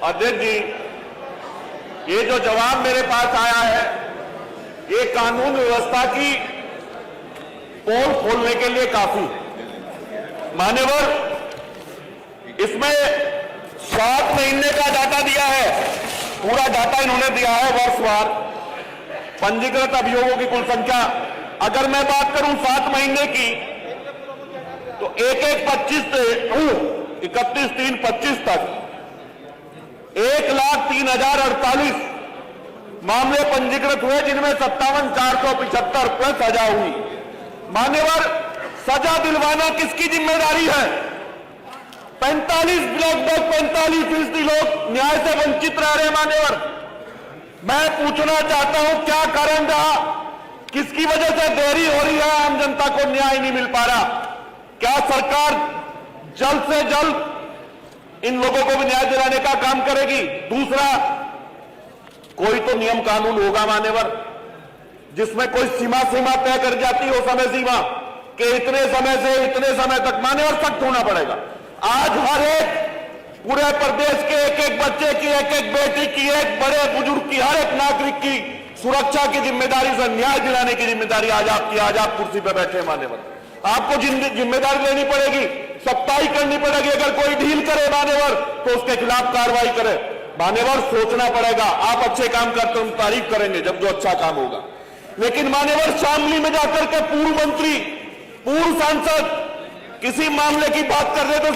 अध्यक्ष जी, ये जो जवाब मेरे पास आया है, ये कानून व्यवस्था की पोल खोलने के लिए काफी। मान्यवर, इसमें 7 महीने का डाटा दिया है, पूरा डाटा इन्होंने दिया है वर्षवार पंजीकृत अभियोगों की कुल संख्या। अगर मैं बात करूं 7 महीने की, तो 1/1/25 से 31/3/25 तक 1,03,048 मामले पंजीकृत हुए, जिनमें 57,475 प्लस सजा हुई। मान्यवर, सजा दिलवाना किसकी जिम्मेदारी है? 45% लोग न्याय से वंचित रह रहे। मान्यवर, मैं पूछना चाहता हूं, क्या कारण रहा, किसकी वजह से देरी हो रही है, आम जनता को न्याय नहीं मिल पा रहा? क्या सरकार जल्द से जल्द इन लोगों को भी न्याय दिलाने का काम करेगी? दूसरा, कोई तो नियम कानून होगा मान्यवर, जिसमें कोई सीमा तय कर जाती हो, समय सीमा कि इतने समय से इतने समय तक। मान्यवर, सख्त होना पड़ेगा। आज हर एक पूरे प्रदेश के एक बच्चे की, एक बेटी की, एक बड़े बुजुर्ग की, हर एक नागरिक की सुरक्षा की जिम्मेदारी से न्याय दिलाने की जिम्मेदारी आज आपकी। आज आप कुर्सी पर बैठे मान्यवर, आपको जिम्मेदारी लेनी पड़ेगी, सख्ताई करनी पड़ेगी। अगर कोई ढील करे मान्यवर, तो उसके खिलाफ कार्रवाई करे। मान्यवर, सोचना पड़ेगा। आप अच्छे काम करते हैं, तारीफ करेंगे जब जो अच्छा काम होगा, लेकिन मान्यवर, शामली में जाकर के पूर्व मंत्री, पूर्व सांसद किसी मामले की बात कर रहे तो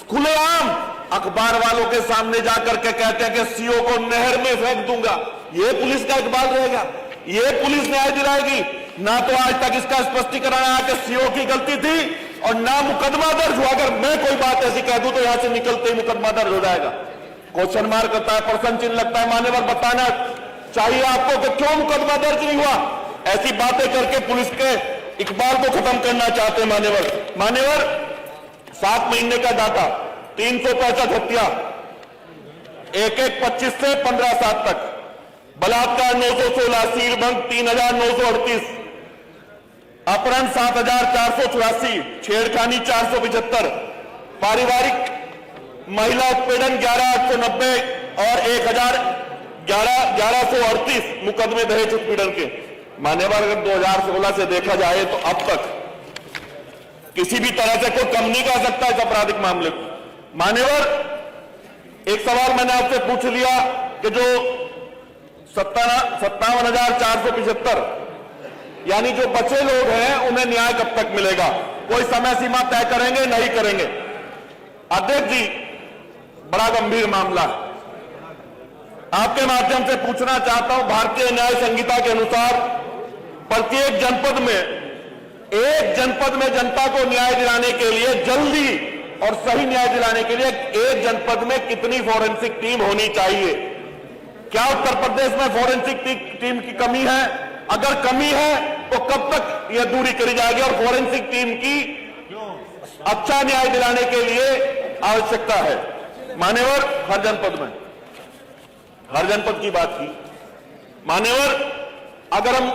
खुलेआम अखबार वालों के सामने जाकर के कहते हैं कि सीओ को नहर में फेंक दूंगा। यह पुलिस का इकबाल रहेगा? यह पुलिस न्याय दिलाएगी? ना तो आज तक इसका स्पष्टीकरण आया कि सीओ की गलती थी, और ना मुकदमा दर्ज हुआ। अगर मैं कोई बात ऐसी कह दूं तो यहां से निकलते ही मुकदमा दर्ज हो जाएगा। क्वेश्चन मार्क करता है, प्रश्न चिन्ह लगता है। मान्यवर, बताना चाहिए आपको कि क्यों मुकदमा दर्ज नहीं हुआ। ऐसी बातें करके पुलिस के इकबाल को खत्म करना चाहते हैं मान्यवर। 7 महीने का डाटा, 365 हत्या, 1/1/25 से 15/7 तक, बलात्कार 916, सीलभंग 3,938, अपहरण 7,484, छेड़खानी 475, पारिवारिक महिला उत्पीड़न 11,890 और 1138 मुकदमे दहेज उत्पीड़न के। मान्यवर, अगर 2016 से देखा जाए तो अब तक किसी भी तरह से कोई कम नहीं कर सकता इस आपराधिक मामले को। मान्यवर, एक सवाल मैंने आपसे पूछ लिया कि जो 57,475 यानी जो बचे लोग हैं, उन्हें न्याय कब तक मिलेगा? कोई समय सीमा तय करेंगे? नहीं करेंगे? अध्यक्ष जी, बड़ा गंभीर मामला है। आपके माध्यम से पूछना चाहता हूं, भारतीय न्याय संहिता के अनुसार प्रत्येक जनपद में, एक जनपद में जनता को न्याय दिलाने के लिए, जल्दी और सही न्याय दिलाने के लिए एक जनपद में कितनी फॉरेंसिक टीम होनी चाहिए? क्या उत्तर प्रदेश में फॉरेंसिक टीम की कमी है? अगर कमी है तो कब तक यह दूरी करी जाएगी? और फॉरेंसिक टीम की अच्छा न्याय दिलाने के लिए आवश्यकता है। मान्यवर, हर जनपद की बात की। मान्यवर, अगर हम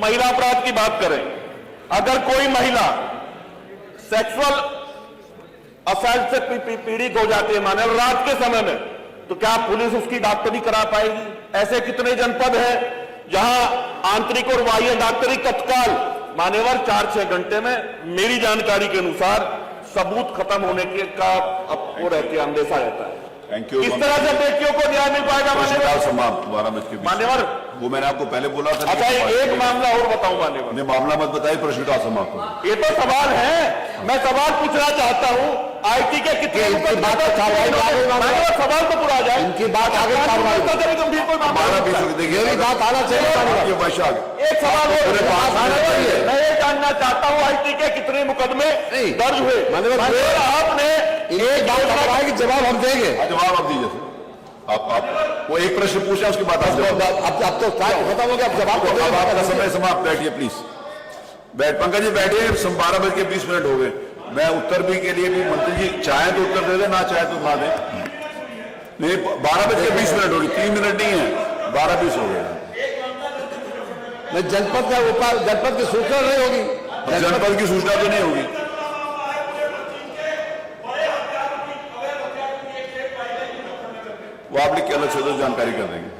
महिला अपराध की बात करें, अगर कोई महिला सेक्सुअल असल्ट से पीड़ित हो जाती है मान्यवर रात के समय में, तो क्या पुलिस उसकी डॉक्टरी करा पाएगी? ऐसे कितने जनपद हैं जहां आंतरिक और बाह्य डॉक्टरी तत्काल मान्यवर 4-6 घंटे में, मेरी जानकारी के अनुसार सबूत खत्म होने के का आपको रहते अंदेशा रहता है। Thank you. इस तरह से बेटियों को न्याय मिल पाएगा मान्यवर? वो मैंने आपको पहले बोला था। अच्छा, एक मामला और बताऊं मान्यवर? मामला मत बताइए, प्रश्नकाल समाप्त। ये तो सवाल है, मैं सवाल पूछना चाहता हूँ। आईटी के कितने सवाल तो पूरा जाए, इनकी बात आगे गंभीर कोई मामला देखिए, बात आना चाहिए। एक सवाल मैं ये जानना चाहता हूँ, आईटी के कितने मुकदमे दर्ज हुए? आपने एक बात बताया कि जवाब हम देंगे। जवाब आप दीजिए। आप वो एक प्रश्न पूछा, उसके बाद अब तो खत्म हो गया, जवाब समय समाप्त। बैठिए प्लीज, पंकज जी बैठिए। 12:20 हो गए। मैं उत्तर भी के लिए भी, मंत्री जी चाहे तो उत्तर दे दे, ना चाहे तो ना दे। नहीं, 12:20 हो गई, 3 मिनट नहीं है, 12:20 हो गए। जनपद की सूचना नहीं होगी। जनपद की सूचना तो नहीं होगी। वो आप लिख के अलग से तो जानकारी कर देंगे।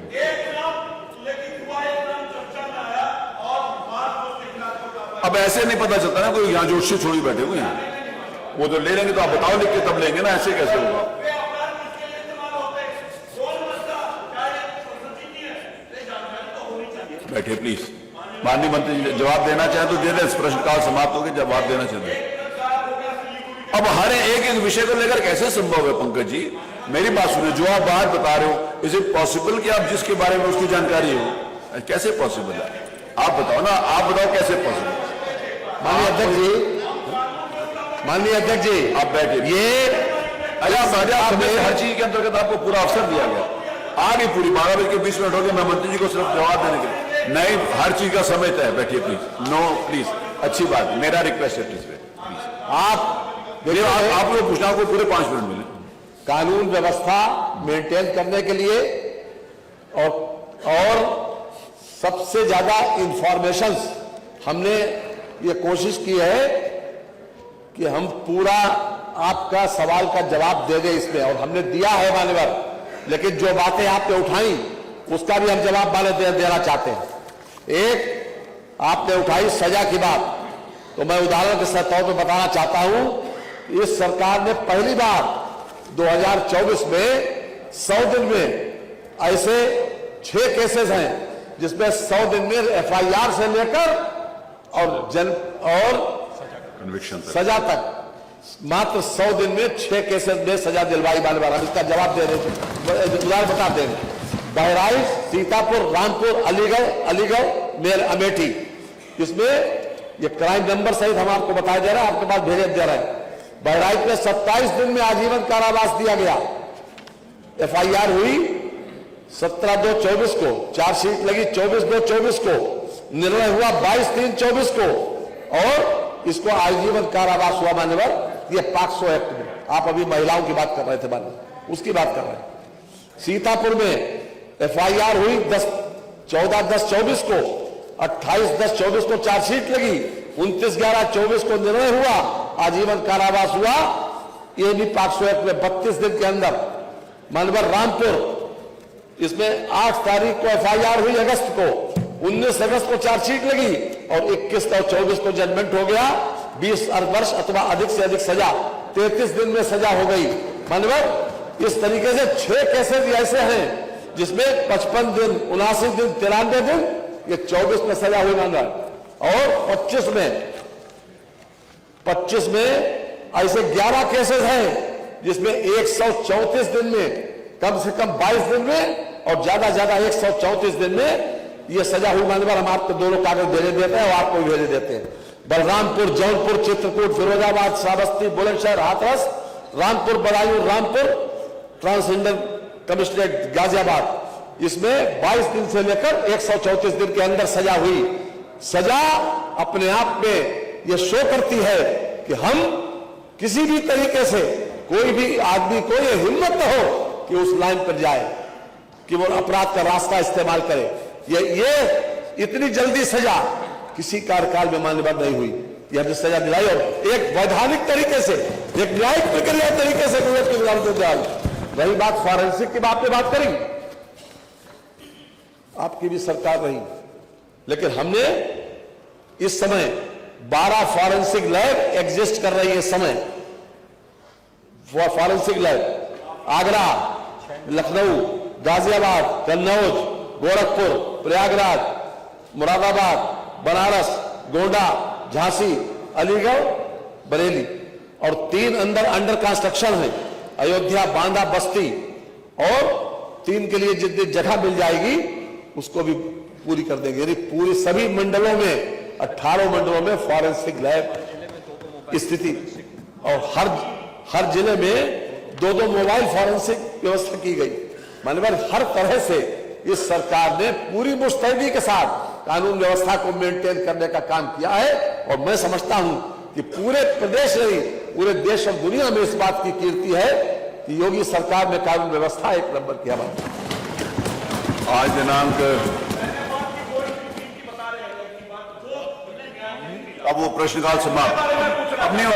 अब ऐसे नहीं पता चलता ना, कोई यहाँ जोशी छोड़ी बैठे हुए हैं, वो तो ले लेंगे तो आप बताओ लिख के तब लेंगे ना, ऐसे कैसे होगा। बैठिए प्लीज। माननीय मंत्री जी जवाब देना चाहे तो दे दें, प्रश्नकाल समाप्त हो गया, जवाब देना चाहिए। अब हर एक विषय को लेकर कैसे संभव है पंकज जी, मेरी बात सुनिए, जो आप बात बता रहे हो, इज इट पॉसिबल कि आप जिसके बारे में उसकी जानकारी हो, कैसे पॉसिबल है? आप बताओ ना, आप बताओ कैसे पॉसिबल। माननीय अध्यक्ष जी, माननीय अध्यक्ष जी, आप बैठिए। ये हर चीज के अंतर्गत आपको पूरा अवसर दिया गया, आगे पूरी 12:20 हो गए, मैं मंत्री जी को सिर्फ जवाब देने के लिए नहीं, हर चीज का समय तय है। बैठिए प्लीज। नो प्लीज, अच्छी बात, मेरा रिक्वेस्ट है प्लीज। आप लोग पूछना, आपको पूरे 5 मिनट मिले। कानून व्यवस्था मेंटेन करने के लिए और सबसे ज्यादा इंफॉर्मेशंस हमने ये कोशिश की है कि हम पूरा आपका सवाल का जवाब दे दें इसमें, और हमने दिया है मान्यवर, लेकिन जो बातें आपने उठाई उसका भी हम जवाब देना चाहते हैं। एक आपने उठाई सजा की बात, तो मैं उदाहरण के तौर पर बताना चाहता हूं, इस सरकार ने पहली बार 2024 में 100 दिन में ऐसे 6 केसेस हैं जिसमें 100 दिन में FIR से लेकर और कन्विक्शन सजा तक मात्र 100 दिन में 6 केसेस में सजा दिलवाई वाले वाला, इसका जवाब दे रहे, उदाहरण बता देंगे। बहराइच, सीतापुर, रामपुर, अलीगढ़ मेर अमेठी, इसमें ये क्राइम नंबर सहित हम आपको बताया जा रहा है, आपके पास भेजे दे रहे हैं। बहराइच में 27 दिन में आजीवन कारावास दिया गया। FIR हुई 17/2/24 को, चार्जशीट लगी 24/2/24 को, निर्णय हुआ 22/3/24 को, और इसको आजीवन कारावास हुआ मान्यवर, ये पॉक्सो एक्ट में। आप अभी महिलाओं की बात कर रहे थे मान्यवर, उसकी बात कर रहे हैं। सीतापुर में FIR हुई 14/10/24 को, 28/10/24 को चार्जशीट लगी, 29/11/24 को निर्णय हुआ, आजीवन कारावास हुआ, ये भी पॉक्सो एक्ट में 32 दिन के अंदर। मानवर रामपुर, इसमें 8 तारीख को FIR हुई अगस्त को, 19 अगस्त को चार्जशीट लगी, और 21 और 24 को जजमेंट हो गया, 20 वर्ष अथवा अधिक से अधिक सजा, 33 दिन में सजा हो गई। मानवर इस तरीके से 6 केसेस ऐसे हैं जिसमें 55 दिन, 79 दिन, 93 दिन, ये 24 में सजा हुई मानवर, और 25 में ऐसे 11 केसेस हैं जिसमें 134 दिन में, कम से कम 22 दिन में, और ज्यादा 134 दिन में ये सजा हुई मान्यवर। हम आपको दोनों कागज भेजे देते हैं और आपको भी भेजे देते हैं। बलरामपुर, जौनपुर, चित्रकूट, फिरोजाबाद, श्रावस्ती, बुलंदशहर, हाथरस, रामपुर, बदायूं, रामपुर, ट्रांसजेंडर कमिश्नरेट गाजियाबाद, इसमें 22 दिन से लेकर 134 दिन के अंदर सजा हुई। सजा अपने आप में यह शो करती है कि हम किसी भी तरीके से, कोई भी आदमी को यह हिम्मत न हो कि उस लाइन पर जाए, कि वो अपराध का रास्ता इस्तेमाल करे। ये इतनी जल्दी सजा किसी कार्यकाल में मान्यवर नहीं हुई। यह हमने सजा दिलाई, और एक वैधानिक तरीके से, एक न्यायिक प्रक्रिया तरीके से रही बात फॉरेंसिक की बात पे बात करी, आपकी भी सरकार रही, लेकिन हमने इस समय 12 फॉरेंसिक लैब एग्जिस्ट कर रही है। इस समय फॉरेंसिक लैब आगरा, लखनऊ, गाजियाबाद, कन्नौज, गोरखपुर, प्रयागराज, मुरादाबाद, बनारस, गोंडा, झांसी, अलीगढ़, बरेली, और 3 अंडर कंस्ट्रक्शन है, अयोध्या, बांदा, बस्ती, और 3 के लिए जितनी जगह मिल जाएगी उसको भी पूरी कर देंगे। यानी पूरी सभी मंडलों में, 18 मंडलों में फॉरेंसिक लैब स्थिति, और हर जिले में 2-2 मोबाइल फॉरेंसिक व्यवस्था की गई। मानवर हर तरह से इस सरकार ने पूरी मुस्तैदी के साथ कानून व्यवस्था को मेंटेन करने का काम किया है, और मैं समझता हूं कि पूरे प्रदेश नहीं, पूरे देश और दुनिया में इस बात की कीर्ति है कि योगी सरकार में कानून व्यवस्था 1 नंबर किया बात। आज दिनांक, अब वो प्रश्नकाल समाप्त, अब नहीं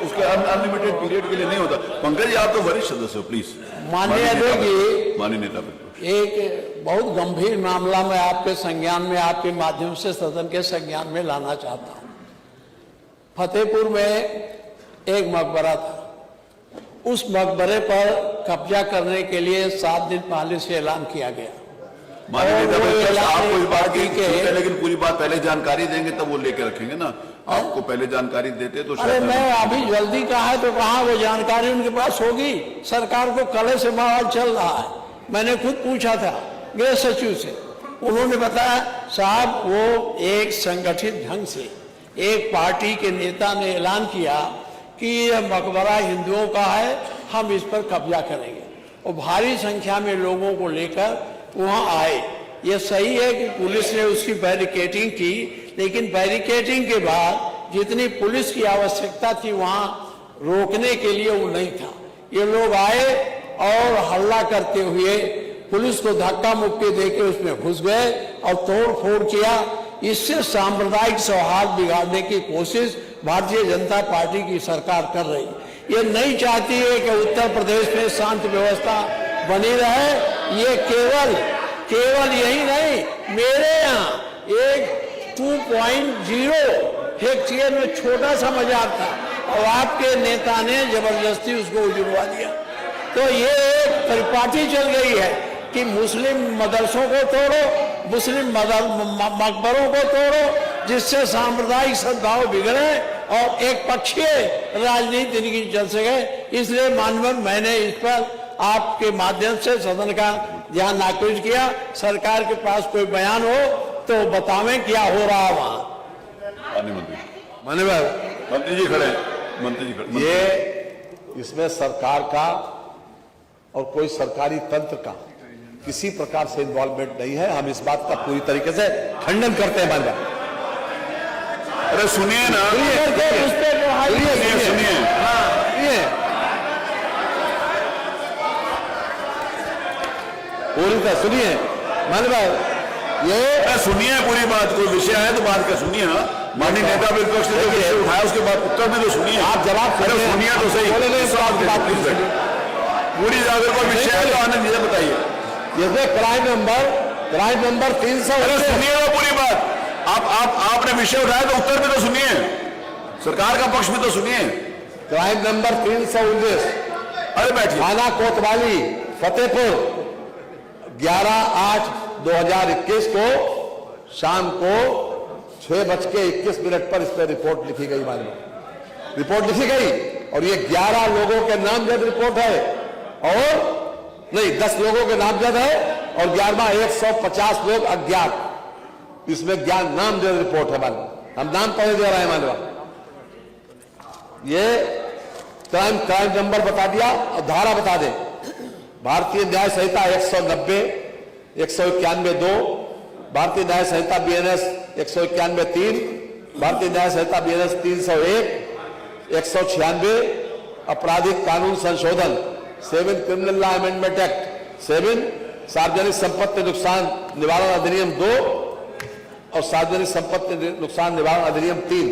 उसके अनलिमिटेड पीरियड के लिए नहीं होता। पंकज जी, आप तो वरिष्ठ सदस्य हो, प्लीज। माननीय अध्यक्ष जी, माननीय नेता प्रतिपक्ष। एक बहुत गंभीर मामला मैं आपके संज्ञान में, आपके माध्यम से सदन के संज्ञान में लाना चाहता हूं। फतेहपुर में एक मकबरा था, उस मकबरे पर कब्जा करने के लिए 7 दिन पहले से ऐलान किया गया। माननीय नेता प्रतिपक्ष, आपको इस बात की के लेकिन पूरी बात पहले जानकारी देंगे तब वो लेके रखेंगे ना। आपको पहले जानकारी देते तो अरे मैं अभी जल्दी कहा है तो कहाँ वो जानकारी उनके पास होगी। सरकार को कल से बवाल चल रहा है। मैंने खुद पूछा था गृह सचिव से, उन्होंने बताया साहब वो एक संगठित ढंग से एक पार्टी के नेता ने ऐलान किया कि यह मकबरा हिंदुओं का है, हम इस पर कब्जा करेंगे, और भारी संख्या में लोगों को लेकर वहां आए। ये सही है कि पुलिस ने उसकी बैरिकेडिंग की, लेकिन बैरिकेडिंग के बाद जितनी पुलिस की आवश्यकता थी वहां रोकने के लिए वो नहीं था। ये लोग आए और हल्ला करते हुए पुलिस को धक्का मुक्की देकर उसमें घुस गए और तोड़ फोड़ किया। इससे सांप्रदायिक सौहार्द बिगाड़ने की कोशिश भारतीय जनता पार्टी की सरकार कर रही है। ये नहीं चाहती है कि उत्तर प्रदेश में शांति व्यवस्था बनी रहे। ये केवल यही नहीं, मेरे यहाँ एक 2.0 हेक्टेयर में छोटा सा मजार था और आपके नेता ने जबरदस्ती उसको उजड़वा दिया। तो ये एक परिपाटी चल गई है कि मुस्लिम मदरसों को तोड़ो, मुस्लिम मकबरों को तोड़ो, जिससे सांप्रदायिक सद्भाव बिगड़े और एक पक्षीय राजनीति इनकी चल सके। इसलिए माननीय मैंने इस पर आपके माध्यम से सदन का ध्यान आकृष्ट किया। सरकार के पास कोई बयान हो तो बतावें क्या हो रहा है वहां। माननीय मंत्री जी खड़े हैं, मंत्री जी खड़े। ये इसमें सरकार का और कोई सरकारी तंत्र का किसी प्रकार से इन्वॉल्वमेंट नहीं है। हम इस बात का पूरी तरीके से खंडन करते हैं। माननीय अरे सुनिए ना, सुनिए पूरी तरह सुनिए माननीय, ये सुनिए पूरी बात। कोई विषय है तो बात का सुनिए ना। माननीय नेता विपक्ष ने जो विषय उठाया उसके बाद उत्तर भी तो सुनिए। आप जवाब सुनिए तो सही, पूरी अगर कोई विषय है तो आनंद जी बताइए। इसमें क्राइम नंबर 300। सुनिए वो पूरी बात। आपने विषय उठाया तो उत्तर भी तो सुनिए, सरकार का पक्ष भी तो सुनिए। क्राइम नंबर 319, अरे बैठिए। थाना कोतवाली फतेहपुर 11/8/2021 को शाम को 6:21 पर इस पर रिपोर्ट लिखी गई। मालूम रिपोर्ट लिखी गई और ये 11 लोगों के नामजद रिपोर्ट है, और नहीं 10 लोगों के नामजद है और 11वां 150 लोग अज्ञात। इसमें ज्ञान नामजद रिपोर्ट है। मालूम हम नाम पहले दे रहे हैं। मालूम ये क्राइम नंबर बता दिया और धारा बता दें। भारतीय न्याय संहिता 190, 191(2), भारतीय न्याय संहिता BNS 191(3), भारतीय न्याय संहिता BNS 301, 196, आपराधिक कानून संशोधन 7 क्रिमिनल लॉ अमेंडमेंट एक्ट 7, सार्वजनिक संपत्ति नुकसान निवारण अधिनियम 2 और सार्वजनिक संपत्ति नुकसान निवारण अधिनियम 3।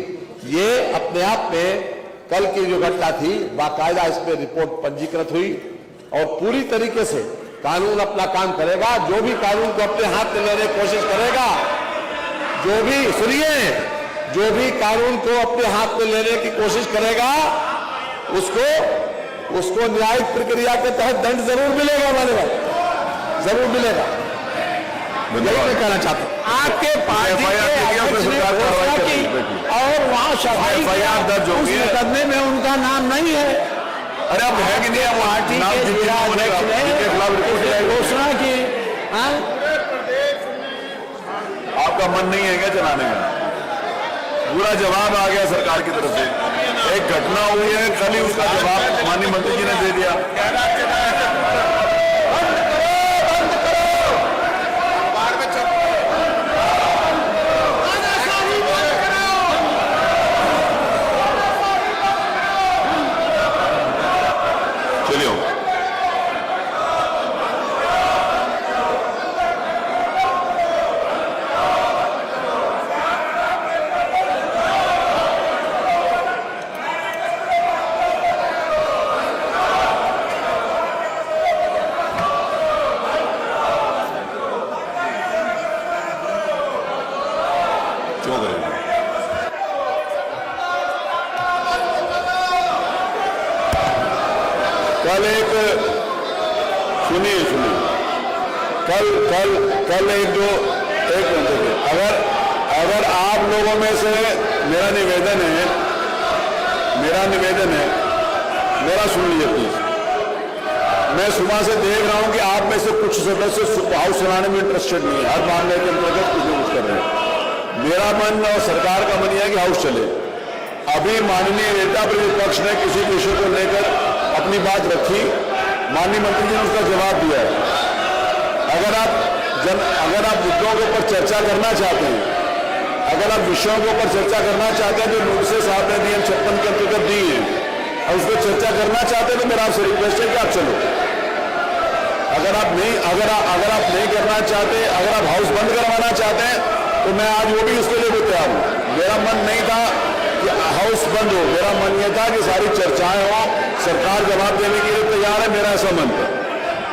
ये अपने आप में कल की जो घटना थी बाकायदा इस पर रिपोर्ट पंजीकृत हुई और पूरी तरीके से कानून अपना काम करेगा। जो भी कानून को अपने हाथ में लेने की कोशिश करेगा, जो भी कानून को अपने हाथ में लेने की कोशिश करेगा, उसको न्यायिक प्रक्रिया के तहत दंड जरूर मिलेगा। हमारे पास जरूर मिलेगा। यही मैं कहना चाहता हूँ। आपके पार्टी और वहां सफाई दर्ज हो उस गई है। मुकदमे में उनका नाम नहीं है। अरे अब है कि नहीं? पार्टी के जिलाध्यक्ष ने घोषणा की। आपका मन नहीं है क्या चलाने का? पूरा जवाब आ गया सरकार की तरफ से। एक घटना हुई है, कल ही उसका जवाब माननीय मंत्री जी ने दे दिया। कल एक सुनिए कल एक मिनट देखिए, अगर आप लोगों में से मेरा निवेदन है, मेरा सुन लीजिए प्लीज। मैं सुबह से देख रहा हूं कि आप में से कुछ सदस्य हाउस चलाने में इंटरेस्टेड नहीं है, हर मामले के अंतर्गत कुछ न कुछ कर रहे हैं। मेरा मन और सरकार का मन यह है कि हाउस चले। अभी माननीय नेता प्रतिपक्ष ने किसी विषय को लेकर अपनी बात रखी, माननीय मंत्री जी ने उसका जवाब दिया है। अगर आप मुद्दों के ऊपर चर्चा करना चाहते हैं, अगर आप विषयों के ऊपर चर्चा करना चाहते हैं जो नोटिस आपने नियम 56 के अंतर्गत दी है और उस पर चर्चा करना चाहते हैं, तो मेरा आपसे रिक्वेस्ट है कि आप चलो। अगर आप नहीं करना चाहते, अगर आप हाउस बंद करवाना चाहते हैं, तो मैं आज वो भी उसके लिए भी तैयार हूं। मेरा मन नहीं था कि हाउस बंद हो, मेरा मन यह था कि सारी चर्चाएं हो, सरकार जवाब देने के लिए तैयार है, मेरा ऐसा मन था।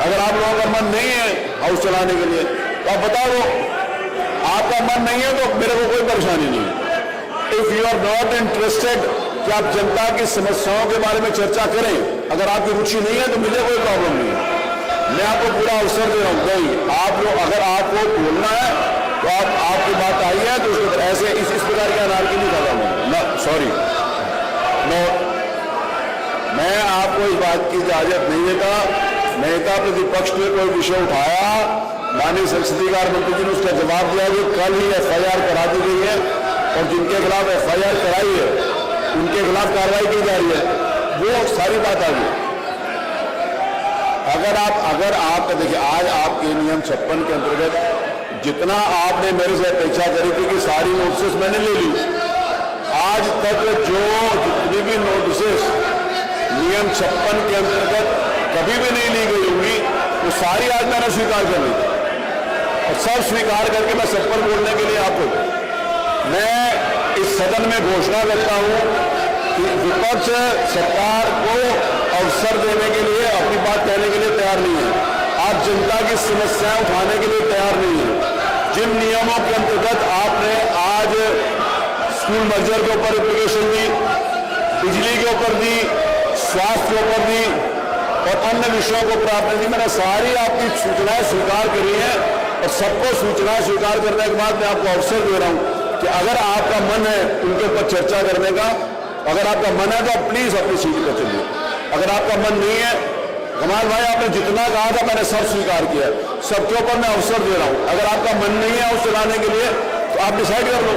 अगर आप लोगों का मन नहीं है हाउस चलाने के लिए तो आप बता दो, आपका मन नहीं है तो मेरे को कोई परेशानी नहीं है। If you are not interested कि आप जनता की समस्याओं के बारे में चर्चा करें, अगर आपकी रुचि नहीं है तो मुझे कोई प्रॉब्लम नहीं है, मैं आपको पूरा अवसर दे रहा हूं। नहीं, आप लोग अगर आपको बोलना है तो आपकी बात आई है तो उसके ऐसे इस प्रकार के अनार की नहीं कर रहा हूं ना, सॉरी नो, मैं आपको इस बात की इजाजत नहीं देता। नेता प्रतिपक्ष ने कोई विषय उठाया, माननीय संसदीय कार्य मंत्री जी ने उसका जवाब दिया कि कल ही FIR करा दी गई है और जिनके खिलाफ FIR कराई है उनके खिलाफ कार्रवाई की जा रही है, वो सारी बात आ गई। अगर आप देखिए, आज आपके नियम 56 के अंतर्गत जितना आपने मेरे से अपेक्षा करी थी कि सारी नोटिस मैंने ले ली, आज तक जो जितनी भी नोटिस नियम 56 के अंतर्गत कभी भी नहीं ली गई होंगी, वो सारी आज मैंने स्वीकार कर ली और सब स्वीकार करके मैं सब पर बोलने के लिए आपको, मैं इस सदन में घोषणा करता हूं कि विपक्ष सरकार को अवसर देने के लिए, अपनी बात कहने के लिए तैयार नहीं है। आप जनता की समस्याएं उठाने के लिए तैयार नहीं है। जिन नियमों के अंतर्गत आपने आज स्कूल मर्जर के ऊपर एप्लीकेशन दी, बिजली के ऊपर दी, स्वास्थ्य के ऊपर दी और अन्य विषयों के ऊपर आपने दी, मैंने सारी आपकी सूचनाएं स्वीकार करी हैं और सबको सूचनाएं स्वीकार करने के बाद मैं आपको अवसर दे रहा हूं कि अगर आपका मन है उनके ऊपर चर्चा करने का, अगर आपका मन है तो आप प्लीज अपनी सीट पर चलिए। अगर आपका मन नहीं है, कमाल भाई आपने जितना कहा था मैंने सब स्वीकार किया, सबके ऊपर मैं अवसर दे रहा हूं। अगर आपका मन नहीं है उस चलाने के लिए तो आप डिसाइड कर लो।